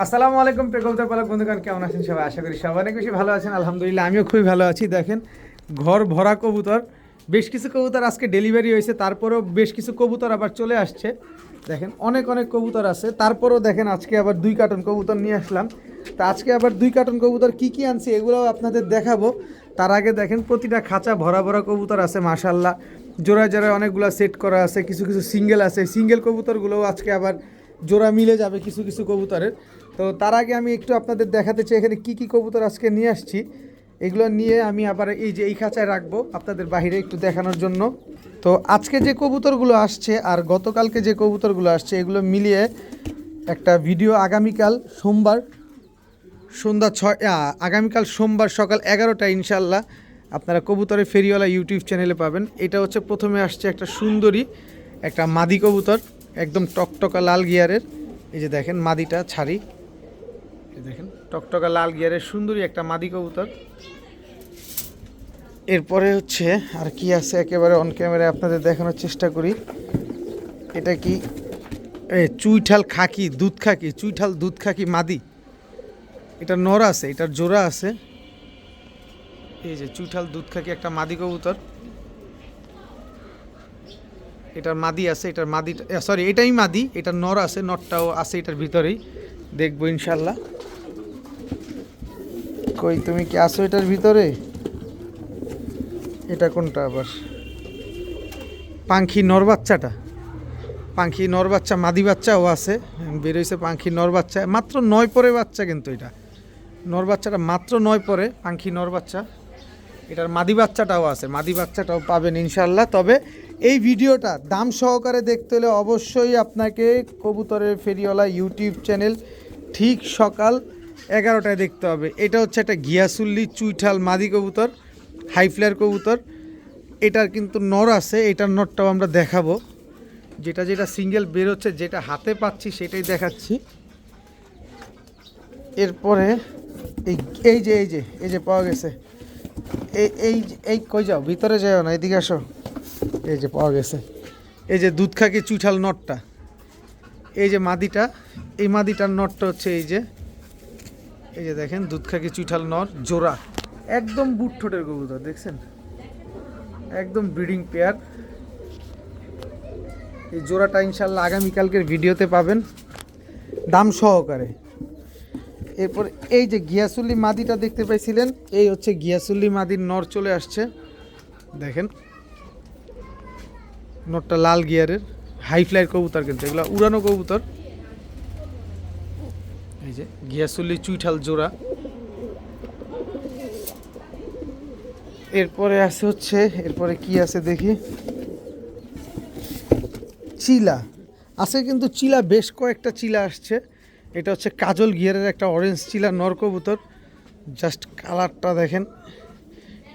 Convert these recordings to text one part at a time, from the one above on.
আসসালামু আলাইকুম প্রিয় কবুতর পালক বন্ধুগণ, কেমন আছেন সবাই? আশা করি সবাই অনেক বেশি ভালো আছেন। আলহামদুলিল্লাহ আমিও খুবই ভালো আছি। দেখেন ঘর ভরা কবুতর, বেশ কিছু কবুতর আজকে ডেলিভারি হয়েছে, তারপরেও বেশ কিছু কবুতর আবার চলে আসছে। দেখেন অনেক অনেক কবুতর আছে, তারপরেও দেখেন আজকে আবার 2 কার্টন কবুতর নিয়ে আসলাম। তা আজকে আবার 2 কার্টন কবুতর কী কী আনছি এগুলোও আপনাদের দেখাবো। তার আগে দেখেন প্রতিটা খাঁচা ভরা ভরা কবুতর আছে মাশাল্লাহ। জোড়ায় জোড়ায় অনেকগুলো সেট করা আছে, কিছু কিছু সিঙ্গেল আছে। সিঙ্গেল কবুতরগুলোও আজকে আবার জোড়া মিলে যাবে কিছু কিছু কবুতরের। তো তার আগে আমি একটু আপনাদের দেখাতে চাই এখানে কি কি কবুতর আজকে নিয়ে আসছি। এগুলো নিয়ে আমি আবার এই যে এই খাঁচায় রাখবো আপনাদের বাইরে একটু দেখানোর জন্য। তো আজকে যে কবুতরগুলো আসছে আর গতকালকে যে কবুতরগুলো আসছে এগুলো মিলিয়ে একটা ভিডিও আগামীকাল সোমবার সন্ধ্যা 6 আগামীকাল সোমবার সকাল 11টায় ইনশাল্লাহ আপনারা কবুতরের ফেরিওয়ালা ইউটিউব চ্যানেলে পাবেন। এটা হচ্ছে প্রথমে আসছে একটা সুন্দরী একটা মাদি কবুতর, একদম টকটকা লাল গিয়ারের। এই যে দেখেন মাদিটা ছাড়ি, দেখেন টকটকা লাল গিয়ারের সুন্দরী একটা মাদি কবুতর। এরপরে হচ্ছে আর কি আছে একেবারে অন ক্যামেরায় আপনাদের দেখানোর চেষ্টা করি। এটা কি চুইঠাল খাকি দুধ খাকি, চুইঠাল দুধ খাকি মাদি। এটা নর আছে, এটার জোড়া আছে। এই যে চুইঠাল দুধ খাকি একটা মাদি কবুতর, এটার মাদি আছে, এটার মাদি সরি এটাই মাদি, এটার নর আছে, নরটাও আছে এটার ভিতরেই, দেখবো ইনশাল্লাহ। কই তুমি কি আসো এটার ভিতরে? এটা কোনটা আবার? পাখি নর বাচ্চাটা, পাখি নর বাচ্চা মাদি বাচ্চাও আছে, বেরোইছে পাখি নর বাচ্চা, মাত্র 9 পরে বাচ্চা, কিন্তু এটা নর বাচ্চাটা মাত্র 9 পরে পাখি নর বাচ্চা। এটার মাদি বাচ্চাটাও আছে, মাদি বাচ্চাটাও পাবেন ইনশাল্লাহ। তবে এই ভিডিওটা দাম সহকারে দেখতে হলে অবশ্যই আপনাকে কবুতরের ফেরিওয়ালা ইউটিউব চ্যানেল ঠিক সকাল 11টায় দেখতে হবে। এটা হচ্ছে একটা গিয়াসুল্লি চুইঠাল মাদি কবুতর, হাই ফ্লায়ার কবুতর। এটার কিন্তু নর আছে, এটার নরটাও আমরা দেখাবো। যেটা যেটা সিঙ্গেল বের হচ্ছে, যেটা হাতে পাচ্ছি সেটাই দেখাচ্ছি। এরপরে এই এই যে এই যে এই যে পাওয়া গেছে, এই এই এই কই যাও, ভিতরে যাও না, এদিকে আসো। এই যে পাওয়া গেছে, এই যে দুধ খাকি চুইঠাল নটটা, এই যে মাদিটা, এই মাদিটার নটটা হচ্ছে এই যে দেখেন দুধ খাকি চুইঠাল নর জোড়া, একদম বুট ঠোঁটের কবুতর, দেখছেন একদম ব্রিডিং পেয়ার। এই জোড়াটা ইনশাল্লাহ আগামীকালকের ভিডিওতে পাবেন দাম সহকারে। এরপর এই যে গিয়াসুল্লি মাদিটা দেখতে পাইছিলেন, এই হচ্ছে গিয়াসুল্লি মাদির নর চলে আসছে। দেখেন নরটা লাল গিয়ারের হাই ফ্লাইয়ের কবুতর, কিন্তু এগুলো উড়ানো কবুতর। এই যে গিয়াসুল্লি চুইঠাল জোড়া। এরপরে আছে হচ্ছে, এরপরে কি আছে দেখি, চিলা আছে, কিন্তু চিলা বেশ কয়েকটা চিলা আসছে। এটা হচ্ছে কাজল গিয়ারের একটা অরেঞ্জ চিলা নর কবুতর, জাস্ট কালারটা দেখেন।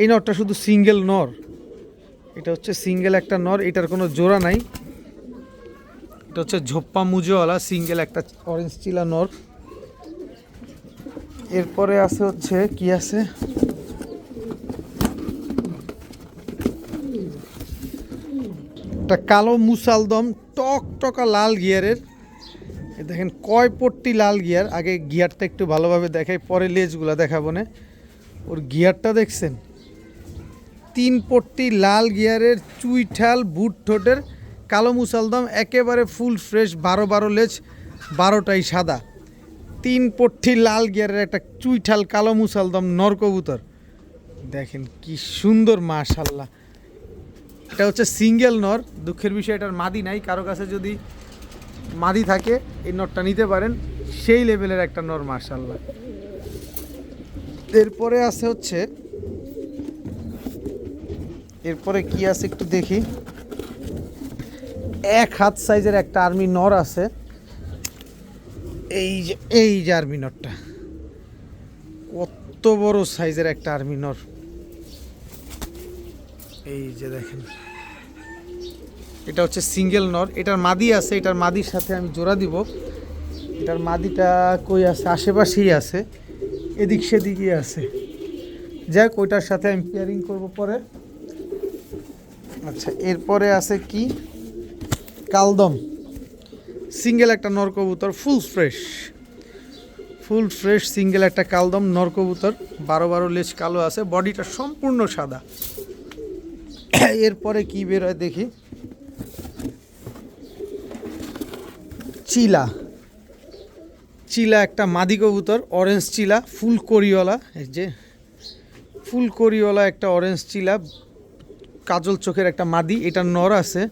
এই নরটা শুধু সিঙ্গেল নর, এটা হচ্ছে সিঙ্গেল একটা নর, এটার কোনো জোড়া নাই। এটা হচ্ছে ঝোপ্পা মুজোওয়ালা সিঙ্গেল একটা অরেঞ্জ চিলা নর। এরপরে আছে হচ্ছে কি আছে, একটা কালো মুসালদম টকটকা লাল গিয়ারের। দেখেন কয় পট্টি লাল গিয়ার, আগে গিয়ারটা একটু ভালোভাবে দেখাই, পরে লেজগুলো দেখাবো না। ওর গিয়ারটা দেখছেন, 3 পট্টি লাল গিয়ারের চুইঠাল বুট ঠোঁটের কালো মুসালদম, একেবারে ফুল ফ্রেশ, 12 লেজ, 12টাই সাদা। 3 পট্টি লাল গিয়ারের একটা চুইঠাল কালো মুসালদম নর কবুতর, দেখেন কি সুন্দর মাশাল্লাহ। এটা হচ্ছে সিঙ্গেল নর, দুঃখের বিষয় এটার মাদি নাই। কারো কাছে যদি মাদি থাকে এই নরটা নিতে পারেন, সেই লেভেলের একটা নর মাশাল্লাহ। এরপরে আছে হচ্ছে, এরপরে কি আছে একটু দেখি, 1 হাত সাইজের একটা আর্মি নর আছে। এই যে আর্মি নরটা, কত বড় সাইজের একটা আর্মি নর। এই যে দেখেন এটা হচ্ছে সিঙ্গেল নর, এটার মাদি আছে, এটার মাদির সাথে আমি জোড়া দিব। এটার মাদিটা কই আছে, আশেপাশেই আছে, এদিক সেদিকই আছে। যাক ওইটার সাথে আমি পেয়ারিং করব পরে। আচ্ছা এরপরে আছে কি, কালদম সিঙ্গেল একটা নর কবুতর, full fresh, full fresh single একটা কালদম নর কবুতর, 12 লেজ কালো আছে, বডিটা সম্পূর্ণ সাদা। এরপরে কি বের হয় দেখি, চিলা। চিলা একটা মাদি কবুতর, অরেঞ্জ চিলা, ফুল করিওয়ালা। এই যে ফুল করিওয়ালা একটা অরেঞ্জ চিলা, কাজল চোখের একটা মাদি। এটার নর আছে,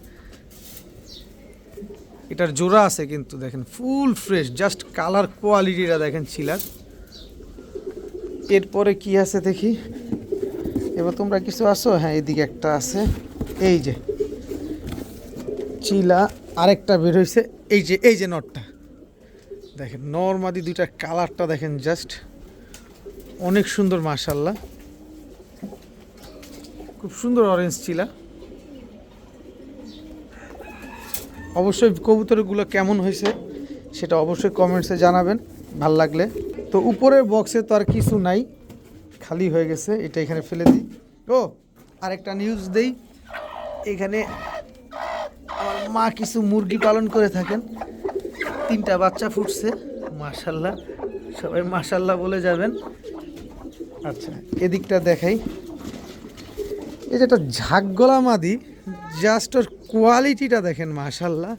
এটার জোড়া আছে কিন্তু দেখেন ফুল ফ্রেশ, জাস্ট কালার কোয়ালিটিটা দেখেন চিলার। এরপরে কি আছে দেখি, এবার তোমরা কিছু আসো। হ্যাঁ, এদিকে একটা আছে, এই যে চিলা। আরেকটা বের হয়েছে, এই যে নরটা দেখেন, নর মাদি দুইটা কালারটা দেখেন, জাস্ট অনেক সুন্দর মাশাআল্লাহ, খুব সুন্দর অরেঞ্জ চিলা। অবশ্যই কবুতরগুলো কেমন হয়েছে সেটা অবশ্যই কমেন্টসে জানাবেন ভাল লাগলে। তো উপরের বক্সে তো আর কিছু নাই, খালি হয়ে গেছে, এটা এখানে ফেলে দিই। ও আরেকটা নিউজ দেই, এখানে আমার মা কিছু মুরগি পালন করে থাকেন, 3টা বাচ্চা ফুটছে মাশাআল্লাহ, সবাই মাশাআল্লাহ বলে যাবেন। আচ্ছা, এদিকটা দেখাই, এই যে একটা ঝাঁকগলা মাদি, জাস্ট ওর কোয়ালিটিটা দেখেন মাশাআল্লাহ,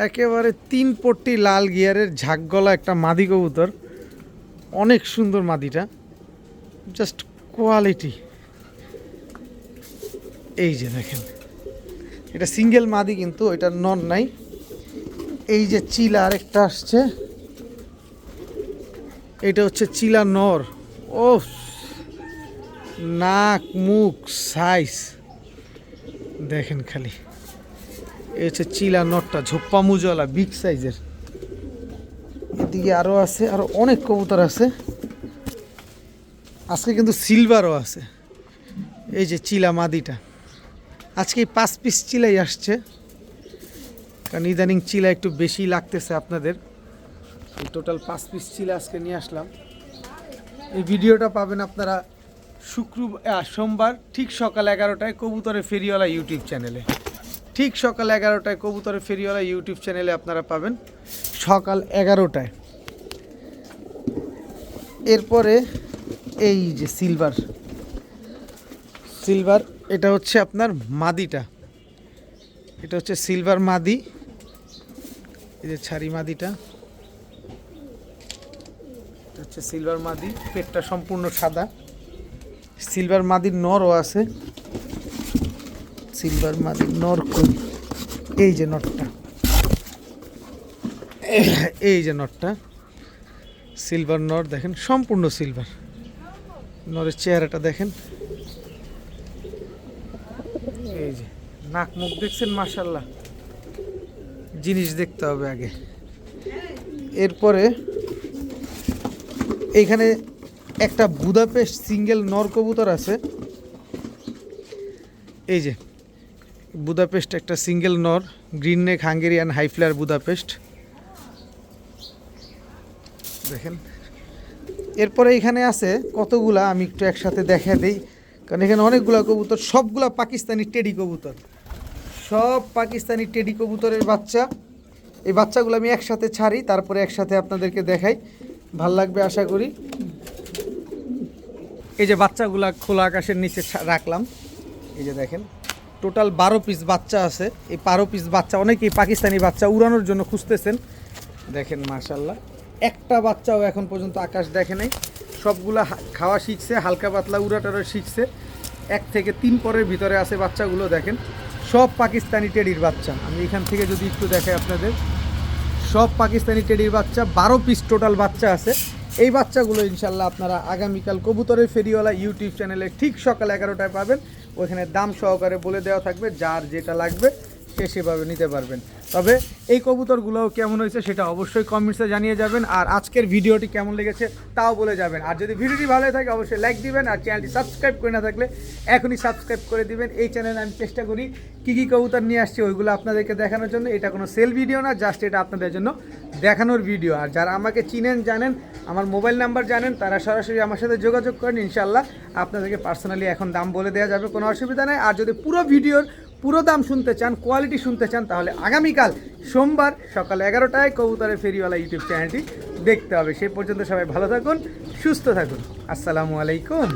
একেবারে 3 পট্টি লাল গিয়ারের ঝাঁকগলা একটা মাদি কবুতর, অনেক সুন্দর মাদিটা, জাস্ট কোয়ালিটি। এই যে দেখেন, এটা সিঙ্গেল মাদি কিন্তু এটা নন নাই। এই যে চিলা আরেকটা আসছে, এটা হচ্ছে চিলা নর। ও নাক মুখ সাইজ দেখেন খালি, এই হচ্ছে চিলা নটটা, ঝোপ্পা মুজওয়ালা বিগ সাইজের। এদিকে আরও আছে, আরও অনেক কবুতর আছে, আজকে কিন্তু সিলভারও আছে। এই যে চিলা মাদিটা, আজকে 5 পিস চিলাই আসছে, কারণ ইদানিং চিলা একটু বেশি লাগতেছে আপনাদের। টোটাল 5 পিস চিলা আজকে নিয়ে আসলাম। এই ভিডিওটা পাবেন আপনারা সোমবার ঠিক সকাল 11টায় কবুতরের ফেরিওয়ালা ইউটিউব চ্যানেলে। ঠিক সকাল 11টায় কবুতরের ফেরিওয়ালা ইউটিউব চ্যানেলে আপনারা পাবেন, সকাল 11টায়। এরপরে এই যে সিলভার, এটা হচ্ছে আপনার মাদিটা, এটা হচ্ছে সিলভার মাদি। এই যে ছাড়ি মাদিটা, এটা হচ্ছে সিলভার মাদি, পেটটা সম্পূর্ণ সাদা। সিলভার মাদির নরও আছে, সিলভার মাদির নর কই, এই যে নটটা, এই যে নটটা সিলভার নর দেখেন, সম্পূর্ণ সিলভার। নরের চেহারাটা দেখেন, এই যে নাক মুখ দেখছেন মাশাআল্লাহ, জিনিস দেখতে হবে আগে। এরপরে এইখানে একটা বুদাপেস্ট সিঙ্গেল নর কবুতর আছে, এই যে বুদাপেস্ট একটা সিঙ্গেল নর, green neck Hungarian high flyer Budapest দেখেন। এরপরে এখানে আছে কতগুলা, আমি একটু একসাথে দেখা দিই, কারণ এখানে অনেকগুলা কবুতর, সবগুলা পাকিস্তানি টেডি কবুতর, সব পাকিস্তানি টেডি কবুতরের বাচ্চা। এই বাচ্চাগুলো আমি একসাথে ছাড়ি, তারপরে একসাথে আপনাদেরকে দেখাই, ভাল লাগবে আশা করি। এই যে বাচ্চাগুলা খোলা আকাশের নিচে রাখলাম, এই যে দেখেন টোটাল 12 পিস বাচ্চা আছে। এই 12 পিস বাচ্চা, অনেকেই পাকিস্তানি বাচ্চা উড়ানোর জন্য খুঁজতেছেন, দেখেন মাশাআল্লাহ, একটা বাচ্চাও এখন পর্যন্ত আকাশ দেখে নাই, সবগুলা খাওয়া শিখছে, হালকা পাতলা উড়াটারও শিখছে। 1 থেকে 3 পরের ভিতরে আছে বাচ্চাগুলো, দেখেন সব পাকিস্তানি টেডির বাচ্চা। আমি এখান থেকে যদি একটু দেখাই আপনাদের, সব পাকিস্তানি টেডির বাচ্চা, 12 পিস টোটাল বাচ্চা আছে। এই বাচ্চাগুলো ইনশাল্লাহ আপনারা আগামীকাল কবুতরের ফেরিওয়ালা ইউটিউব চ্যানেলে ঠিক সকাল 11টায় পাবেন। ওইখানে দাম সহকারে বলে দেওয়া থাকবে, যার যেটা লাগবে সে সেভাবে নিতে পারবেন। তবে এই কবুতরগুলো কেমন হয়েছে সেটা অবশ্যই কমেন্টসে জানিয়ে যাবেন, আর আজকের ভিডিওটি কেমন লেগেছে তাও বলে যাবেন। আর যদি ভিডিওটি ভালো থাকে অবশ্যই লাইক দিবেন, আর চ্যানেলটি সাবস্ক্রাইব করে না থাকলে এখনই সাবস্ক্রাইব করে দিবেন। এই চ্যানেলে আমি চেষ্টা করি কী কী কবুতর নিয়ে আসছি ওইগুলো আপনাদেরকে দেখানোর জন্য। এটা কোনো সেল ভিডিও না, জাস্ট এটা আপনাদের জন্য দেখানোর ভিডিও। আর যারা আমাকে চিনেন জানেন, আমার মোবাইল নাম্বার জানেন, তারা সরাসরি আমার সাথে যোগাযোগ করেন, ইনশাল্লাহ আপনাদেরকে পার্সোনালি এখন দাম বলে দেওয়া যাবে, কোনো অসুবিধা নেই। আর যদি পুরো ভিডিওর পুরো দাম শুনতে চান, কোয়ালিটি শুনতে চান, তাহলে আগামীকাল সোমবার সকাল 11টায় কবুতরের ফেরিওয়ালা ইউটিউব চ্যানেলটি দেখতে হবে। সেই পর্যন্ত সবাই ভালো থাকুন, সুস্থ থাকুন। আসসালামু আলাইকুম।